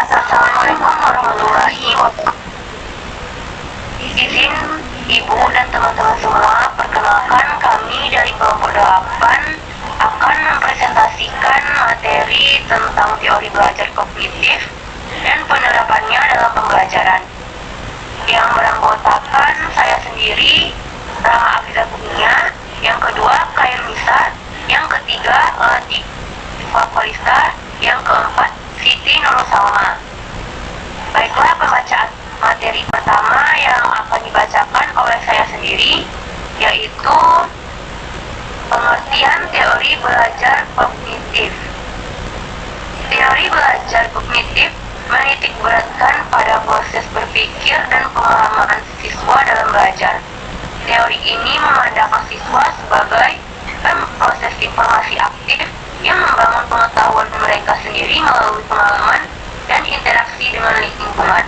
Assalamualaikum warahmatullahi wabarakatuh. Izin Ibu dan teman-teman semua, perkenalkan kami dari kelompok 8 akan mempresentasikan materi tentang teori belajar kognitif dan penerapannya dalam pembelajaran. Yang beranggotakan saya sendiri, Rama Afizah Kurnia, yang kedua Khairunisa, yang ketiga Tifa Kolista, yang keempat Siti Nurul Salma. Baiklah, pembacaan materi pertama yang akan dibacakan oleh saya sendiri, yaitu pengertian teori belajar kognitif. Teori belajar kognitif menitik beratkan pada proses berpikir dan pengalaman siswa dalam belajar. Teori ini memandang siswa sebagai proses informasi aktif yang membangun pengetahuan mereka sendiri melalui pengalaman dan interaksi dengan lingkungan.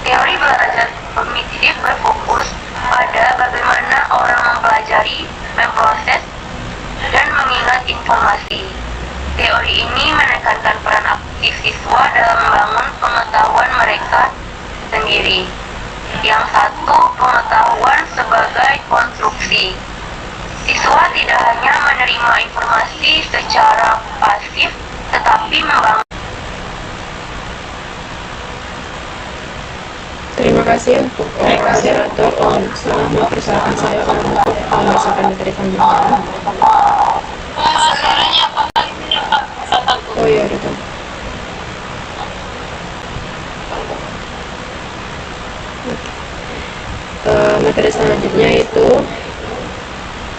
Teori belajar kognitif berfokus pada bagaimana orang mempelajari, memproses, dan mengingat informasi. Teori ini menekankan peran aktif siswa dalam membangun pengetahuan mereka sendiri. Yang satu, pengetahuan sebagai konstruksi. Siswa tidak hanya menerima informasi secara pasif, tetapi membangun. Terima kasih untuk moderator selama persiapan saya untuk membacakan materi selanjutnya. Oh iya, gitu. Materi selanjutnya itu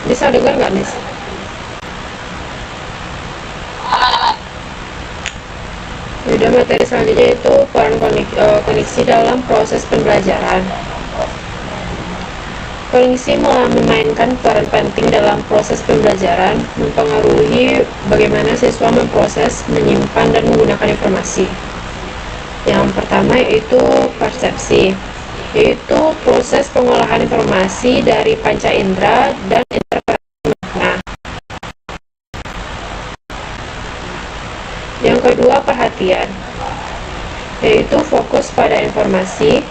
bisa dengar nggak, Nis? Sudah, materi selanjutnya itu peran kognisi dalam proses pembelajaran. Kognisi memainkan peran penting dalam proses pembelajaran, mempengaruhi bagaimana siswa memproses, menyimpan, dan menggunakan informasi. Yang pertama yaitu persepsi, yaitu proses pengolahan informasi dari panca indera dan interpretasi makna. Yang kedua, perhatian, yaitu fokus pada informasi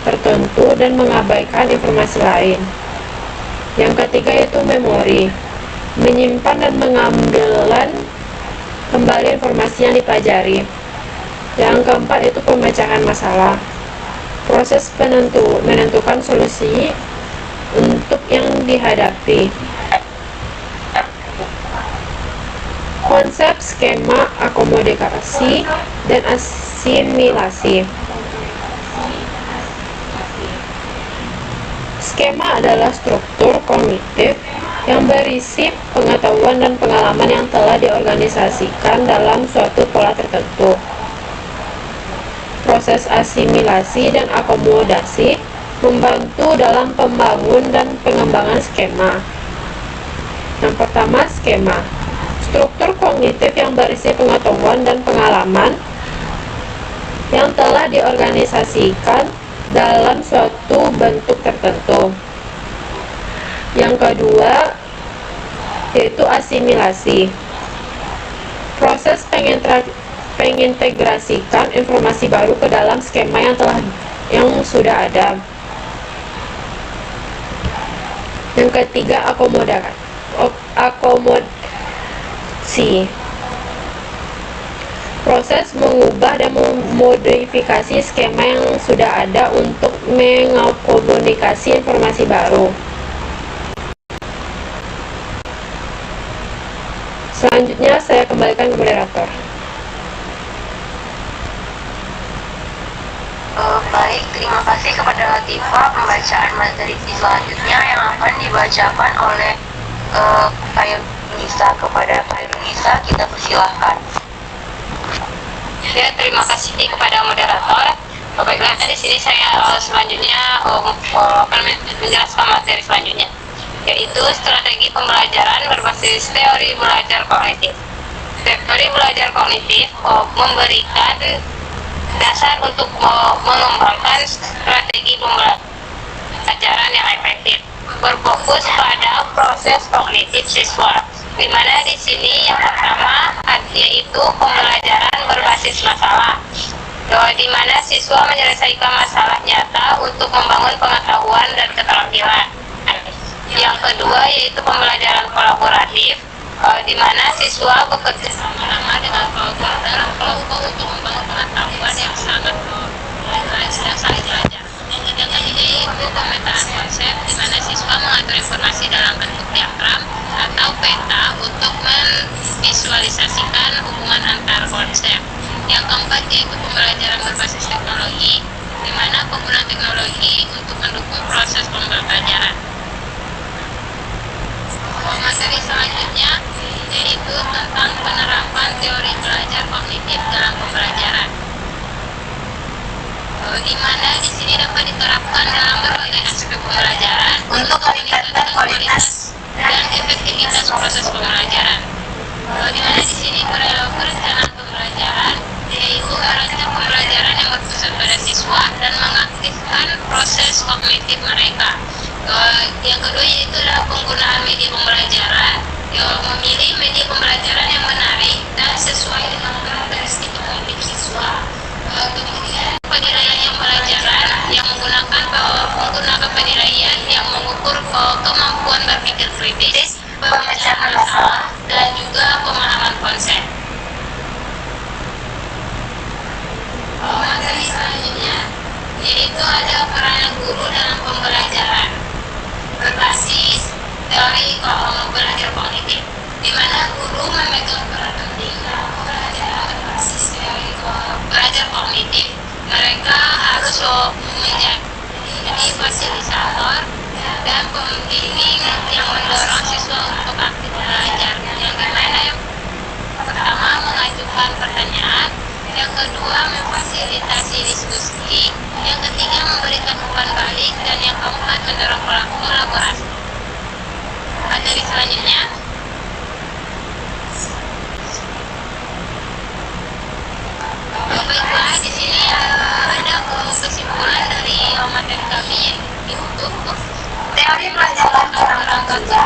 tertentu dan mengabaikan informasi lain. Yang ketiga yaitu memori, menyimpan dan mengambil kembali informasi yang dipelajari. Yang keempat itu pemecahan masalah, proses menentukan solusi untuk yang dihadapi. Konsep skema akomodasi dan asimilasi. Skema adalah struktur kognitif yang berisi pengetahuan dan pengalaman yang telah diorganisasikan dalam suatu pola tertentu. Proses asimilasi dan akomodasi membantu dalam pembangunan dan pengembangan skema. Yang pertama, skema. Struktur kognitif yang berisi pengetahuan dan pengalaman yang telah diorganisasikan dalam suatu bentuk tertentu. Yang kedua yaitu asimilasi. Proses pengintegrasikan informasi baru ke dalam skema yang sudah ada. Yang ketiga, akomodasi. Proses mengubah dan memodifikasi skema yang sudah ada untuk mengakomodasi informasi baru. Selanjutnya saya kembalikan ke moderator. Baik, terima kasih kepada Latifah. Pembacaan materi selanjutnya yang akan dibacakan oleh Khairunisa. Kepada Khairunisa kita persilahkan. Ya, terima kasih kepada moderator. Baiklah, di sini saya selanjutnya akan menjelaskan materi selanjutnya, yaitu strategi pembelajaran berbasis teori belajar kognitif. Teori belajar kognitif memberikan dasar untuk mengembangkan strategi pembelajaran yang efektif, berfokus pada proses kognitif siswa, di mana di sini yang pertama yaitu pembelajaran berbasis masalah, di mana siswa menyelesaikan masalah nyata untuk membangun pengetahuan dan keterampilan. Yang kedua yaitu pembelajaran kolaboratif, di mana siswa bekerja sama dengan kelompok untuk membangun pengetahuan yang sangat belajar. Yang ketiga yaitu pemetaan konsep, di mana siswa mengatur informasi dalam bentuk diagram atau peta untuk memvisualisasikan hubungan antar konsep. Yang keempat yaitu pembelajaran berbasis teknologi, di mana penggunaan teknologi untuk mendukung proses pembelajaran. Materi selanjutnya yaitu tentang penerapan teori belajar kognitif dalam pembelajaran, di mana di sini dapat diterapkan dalam berbagai aspek pembelajaran untuk meningkatkan kualitas dan efektivitas proses pembelajaran. Di mana di sini perencanaan pembelajaran yaitu merancang pembelajaran yang berpusat pada siswa dan mengaktifkan proses kognitif mereka. Yang kedua yaitu adalah penggunaan media pembelajaran, memilih media pembelajaran yang menarik dan sesuai dengan karakteristik kognitif siswa. Kemudian penilaian yang pembelajaran yang menggunakan penilaian yang mengukur kemampuan berpikir kritis, pemecahan masalah, dan juga pemahaman konsep. Materi selanjutnya yaitu ada peran guru dalam pembelajaran berbasis teori belajar kognitif, di mana guru memegang peran penting dalam pembelajaran berbasis teori belajar kognitif. Mereka harus menjadi fasilitator dan pembimbing yang mendorong siswa untuk aktif belajar. Yang dimana yang pertama mengajukan pertanyaan, yang kedua memfasilitasi diskusi, yang ketiga memberikan umpan balik, dan yang keempat mendorong kolaborasi. Materi selanjutnya baiklah, di sini ada kesimpulan dari materi kami yaitu teori pelajaran kerangka kerja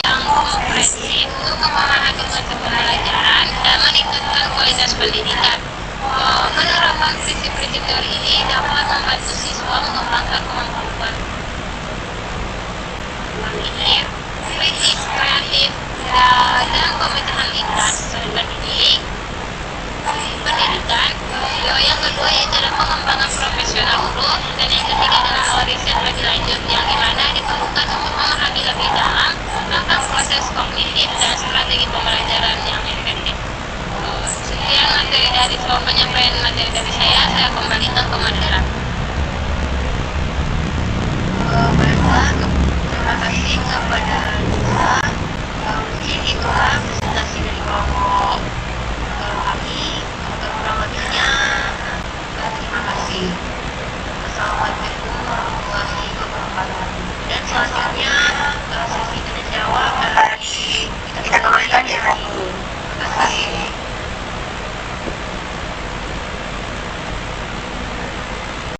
yang komprehensif untuk memahami konsep pembelajaran dan meningkatkan kualitas pendidikan. Penerapan prinsip-prinsip teori ini dapat membantu siswa mengembangkan kemampuan berpikir kritis, kreatif, dan pemecahan lintas pendidik. Pendidikan. Yang kedua yaitu adalah pengembangan profesional guru, dan yang ketiga adalah riset lebih lanjut yang dimana diperlukan untuk memahami lebih dalam tentang proses kognitif dan strategi pembelajaran yang efektif. Sekian materi dari penyampaian materi dari saya kembalikan ke materi.